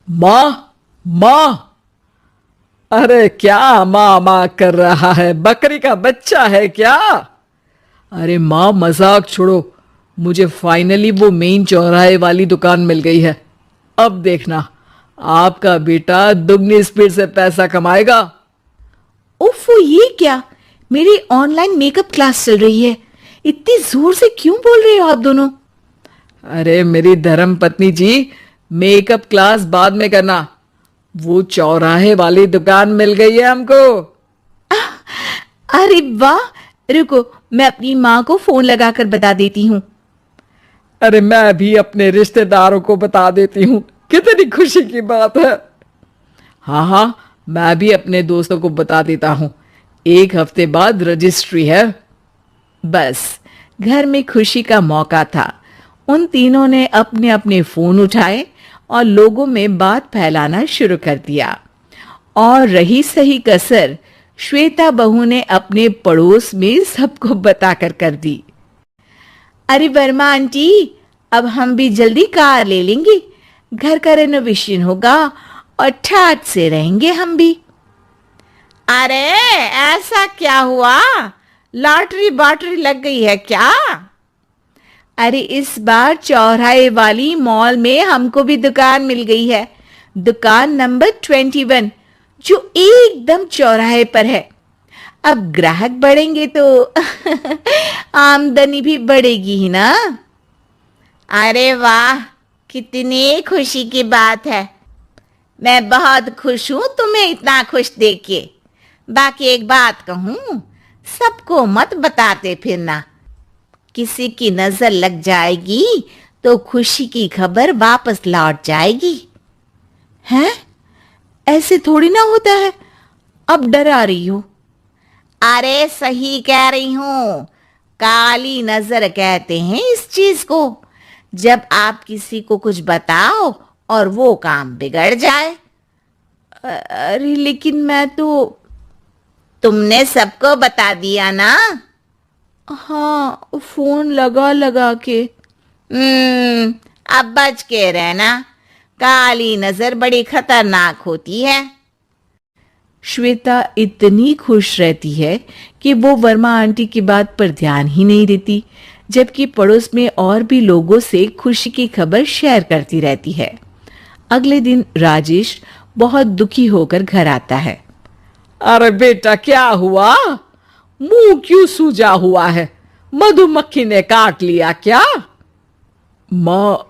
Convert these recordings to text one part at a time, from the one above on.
माँ, माँ। अरे क्या माँ माँ कर रहा है? बकरी का बच्चा है क्या? अरे माँ, मजाक छोड़ो। मुझे फाइनली वो मेन चौराहे वाली दुकान मिल गई है। अब देखना, आपका बेटा दुगनी स्पीड से पैसा कमाएगा। उफ, ये क्या? मेरी ऑनलाइन मेकअप क्लास चल रही है। इतनी जोर से क्यों बोल रहे हो आप दोनों? अरे मेरी धर्म पत्नी जी, मेकअप क्लास बाद में करना। वो चौराहे वाली दुकान मिल गई है हमको। अरे वाह! रुको, मैं अपनी माँ को फोन लगाकर बता देती हूँ। अरे मैं भी अपने रिश्तेदारों को बता देती हूँ। कितनी खुशी की बात है। हाँ हाँ, मैं भी अपने दोस्तों को बता देता हूँ। 1 हफ्ते बाद रजिस्ट्री है। बस, घर में खुशी का मौका था। उन तीनों ने अपने अपने फोन उठाए और लोगों में बात फैलाना शुरू कर दिया। और रही सही कसर, श्वेता बहू ने अपने पड़ोस में सबको बताकर कर दी। अरे वर्मा आंटी, अब हम भी जल्दी कार ले लेंगे। घर का रेनोवेशन होगा और ठाट से रहेंगे हम भी। अरे ऐसा क्या हुआ? लॉटरी बाटरी लग गई है क्या? अरे इस बार चौराहे वाली मॉल में हमको भी दुकान मिल गई है। दुकान नंबर 21, जो एकदम चौराहे पर है। अब ग्राहक बढ़ेंगे तो आमदनी भी बढ़ेगी ही ना। अरे वाह, कितनी खुशी की बात है। मैं बहुत खुश हूं तुम्हें इतना खुश देख के। बाकी एक बात कहूं, सबको मत बताते फिरना। किसी की नजर लग जाएगी तो खुशी की खबर वापस लौट जाएगी। हैं? ऐसे थोड़ी ना होता है। अब डरा रही हो। अरे सही कह रही हूं, काली नजर कहते हैं इस चीज को। जब आप किसी को कुछ बताओ और वो काम बिगड़ जाए। अरे लेकिन मैं तो। तुमने सबको बता दिया ना? हाँ, फोन लगा लगा के। अब बच के रहना। काली नजर बड़ी खतरनाक होती है। श्वेता इतनी खुश रहती है कि वो वर्मा आंटी की बात पर ध्यान ही नहीं देती, जबकि पड़ोस में और भी लोगों से खुशी की खबर शेयर करती रहती है। अगले दिन राजेश बहुत दुखी होकर घर आता है। अरे बेटा, क्या हुआ? मुंह क्यों सूजा हुआ है? मधुमक्खी ने काट लिया क्या? माँ,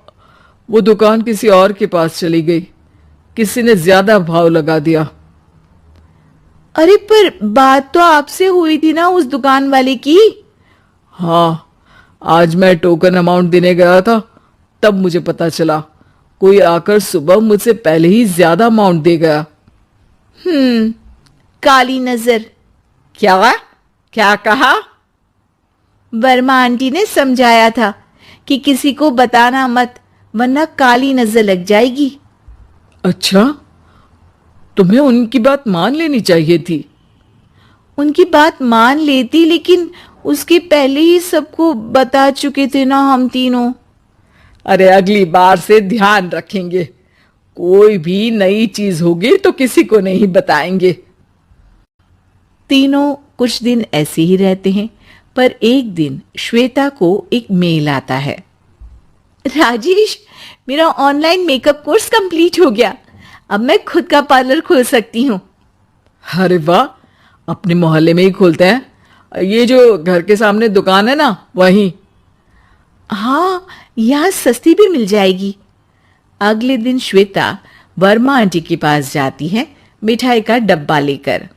वो दुकान किसी और के पास चली गई। किसी ने ज्यादा भाव लगा दिया। अरे पर बात तो आपसे हुई थी ना उस दुकान वाले की। हाँ, आज मैं टोकन अमाउंट देने गया था, तब मुझे पता चला। कोई आकर सुबह मुझसे पहले ही ज्यादा अमाउंट दे गया। काली नजर। क्या कहा? वर्मा आंटी ने समझाया था कि किसी को बताना मत, वरना काली नजर लग जाएगी। अच्छा, तुम्हें उनकी बात मान लेनी चाहिए थी। उनकी बात मान लेती, लेकिन उसके पहले ही सबको बता चुके थे ना हम तीनों। अरे अगली बार से ध्यान रखेंगे। कोई भी नई चीज होगी तो किसी को नहीं बताएंगे। तीनों कुछ दिन ऐसे ही रहते हैं, पर एक दिन श्वेता को एक मेल आता है। राजेश, मेरा ऑनलाइन मेकअप कोर्स कंप्लीट हो गया। अब मैं खुद का पार्लर खोल सकती हूँ। अरे वाह, अपने मोहल्ले में ही खोलते हैं? ये जो घर के सामने दुकान है ना, वहीं? हाँ, यहाँ सस्ती भी मिल जाएगी। अगले दिन श्वेता वर्मा आंटी के पास जाती है, मिठाई का डब्बा लेकर।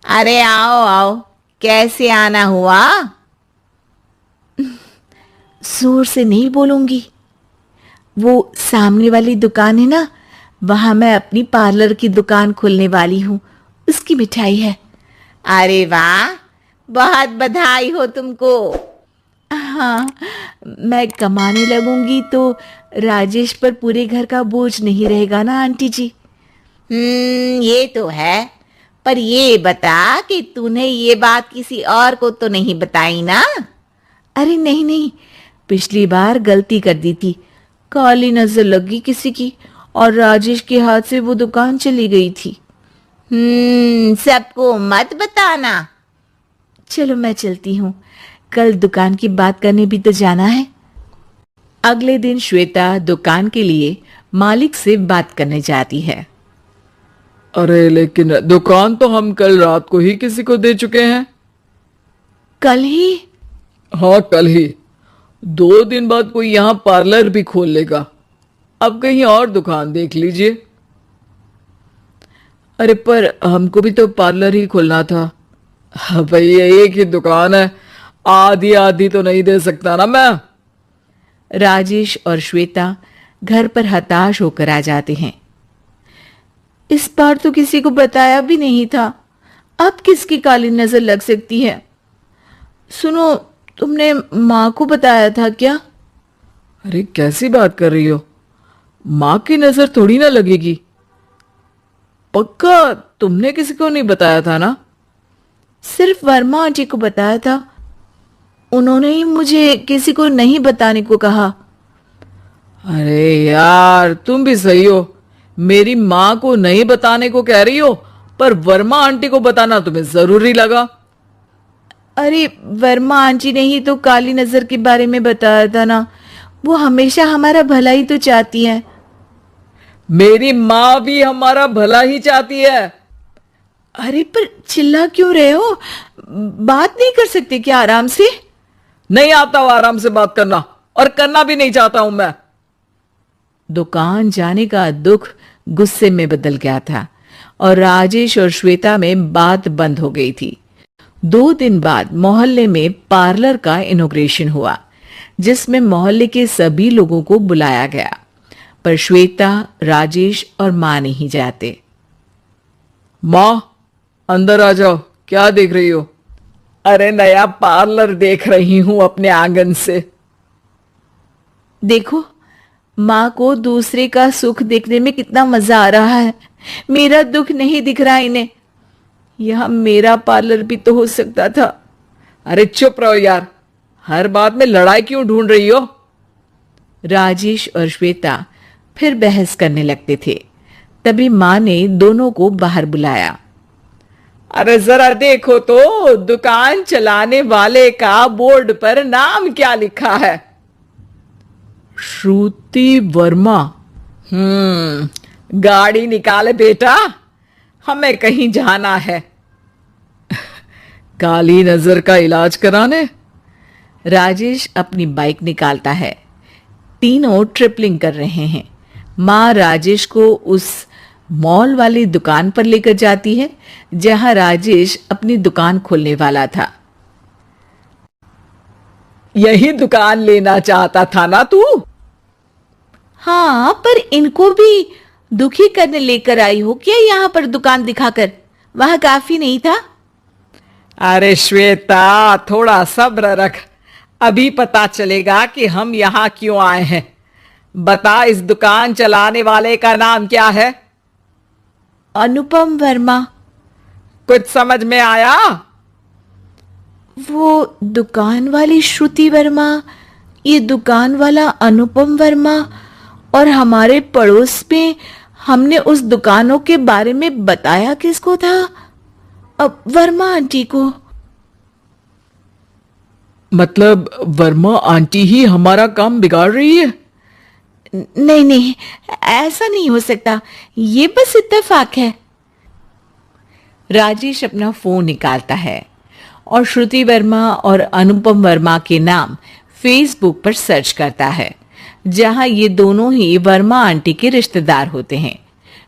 अरे आओ आओ, कैसे आना हुआ? जोर से नहीं बोलूंगी। वो सामने वाली दुकान है ना, वहां मैं अपनी पार्लर की दुकान खोलने वाली हूँ, उसकी मिठाई है। अरे वाह, बहुत बधाई हो तुमको। हाँ, मैं कमाने लगूंगी तो राजेश पर पूरे घर का बोझ नहीं रहेगा ना आंटी जी। ये तो है। पर ये बता कि तूने ये बात किसी और को तो नहीं बताई ना? अरे नहीं, पिछली बार गलती कर दी थी। काली नजर लगी किसी की और राजेश के हाथ से वो दुकान चली गई थी। सबको मत बताना। चलो मैं चलती हूँ, कल दुकान की बात करने भी तो जाना है। अगले दिन श्वेता दुकान के लिए मालिक से बात करने जाती है। अरे लेकिन दुकान तो हम कल रात को ही किसी को दे चुके हैं। कल ही? हाँ कल ही। 2 दिन बाद कोई यहाँ पार्लर भी खोल लेगा। अब कहीं और दुकान देख लीजिए। अरे पर हमको भी तो पार्लर ही खोलना था। हाँ भैया एक ही दुकान है, आधी आधी तो नहीं दे सकता ना मैं। राजेश और श्वेता घर पर हताश होकर आ जाते हैं। इस बार तो किसी को बताया भी नहीं था, अब किसकी काली नजर लग सकती है? सुनो, तुमने माँ को बताया था क्या? अरे कैसी बात कर रही हो, माँ की नजर थोड़ी ना लगेगी। पक्का तुमने किसी को नहीं बताया था ना? सिर्फ वर्मा आंटी को बताया था, उन्होंने ही मुझे किसी को नहीं बताने को कहा। अरे यार तुम भी सही हो, मेरी माँ को नहीं बताने को कह रही हो, पर वर्मा आंटी को बताना तुम्हें जरूरी लगा। अरे वर्मा आंटी ने ही तो काली नजर के बारे में बताया था ना, वो हमेशा हमारा भला ही तो चाहती है। मेरी माँ भी हमारा भला ही चाहती है। अरे पर चिल्ला क्यों रहे हो, बात नहीं कर सकते क्या आराम से? नहीं आता वो आराम से बात करना, और करना भी नहीं चाहता हूं मैं। दुकान जाने का दुख गुस्से में बदल गया था और राजेश और श्वेता में बात बंद हो गई थी। 2 दिन बाद मोहल्ले में पार्लर का इनॉग्रेशन हुआ, जिसमें मोहल्ले के सभी लोगों को बुलाया गया, पर श्वेता, राजेश और मां नहीं जाते। मां अंदर आ जाओ, क्या देख रही हो? अरे नया पार्लर देख रही हूं अपने आंगन से। देखो, माँ को दूसरे का सुख देखने में कितना मजा आ रहा है, मेरा दुख नहीं दिख रहा इन्हें। यह मेरा पार्लर भी तो हो सकता था। अरे चुप रहो यार, हर बात में लड़ाई क्यों ढूंढ रही हो? राजेश और श्वेता फिर बहस करने लगते थे। तभी माँ ने दोनों को बाहर बुलाया। अरे जरा देखो तो दुकान चलाने वाले का बोर्ड पर नाम क्या लिखा है? श्रुति वर्मा। गाड़ी निकाले बेटा, हमें कहीं जाना है। काली नजर का इलाज कराने? राजेश अपनी बाइक निकालता है। तीनों ट्रिपलिंग कर रहे हैं। माँ राजेश को उस मॉल वाली दुकान पर लेकर जाती है जहां राजेश अपनी दुकान खोलने वाला था। यही दुकान लेना चाहता था ना तू? हाँ, पर इनको भी दुखी करने लेकर आई हो क्या यहाँ पर दुकान दिखाकर? वहां काफी नहीं था? अरे श्वेता थोड़ा सब्र रख, अभी पता चलेगा कि हम यहाँ क्यों आए हैं। बता, इस दुकान चलाने वाले का नाम क्या है? अनुपम वर्मा। कुछ समझ में आया? वो दुकान वाली श्रुति वर्मा, ये दुकान वाला अनुपम वर्मा, और हमारे पड़ोस में हमने उस दुकानों के बारे में बताया किसको था? अब वर्मा आंटी को। मतलब वर्मा आंटी ही हमारा काम बिगाड़ रही है? नहीं नहीं, ऐसा नहीं हो सकता, ये बस इत्तेफाक है। राजेश अपना फोन निकालता है और श्रुति वर्मा और अनुपम वर्मा के नाम फेसबुक पर सर्च करता है, जहां ये दोनों ही वर्मा आंटी के रिश्तेदार होते हैं।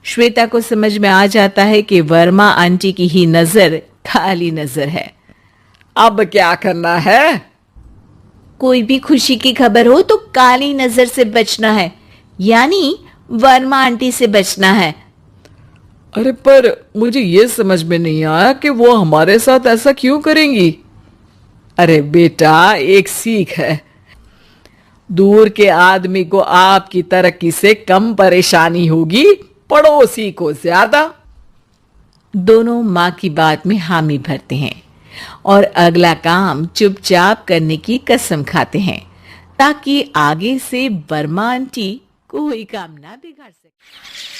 श्वेता को समझ में आ जाता है कि वर्मा आंटी की ही नजर काली नजर है। अब क्या करना है? कोई भी खुशी की खबर हो तो काली नजर से बचना है, यानी वर्मा आंटी से बचना है। अरे पर मुझे ये समझ में नहीं आया कि वो हमारे साथ ऐसा क्यों करेंगी। अरे बेटा, एक सीख है, दूर के आदमी को आपकी तरक्की से कम परेशानी होगी, पड़ोसी को ज्यादा। दोनों माँ की बात में हामी भरते हैं और अगला काम चुपचाप करने की कसम खाते हैं, ताकि आगे से वर्मा आंटी कोई काम ना बिगाड़ सके।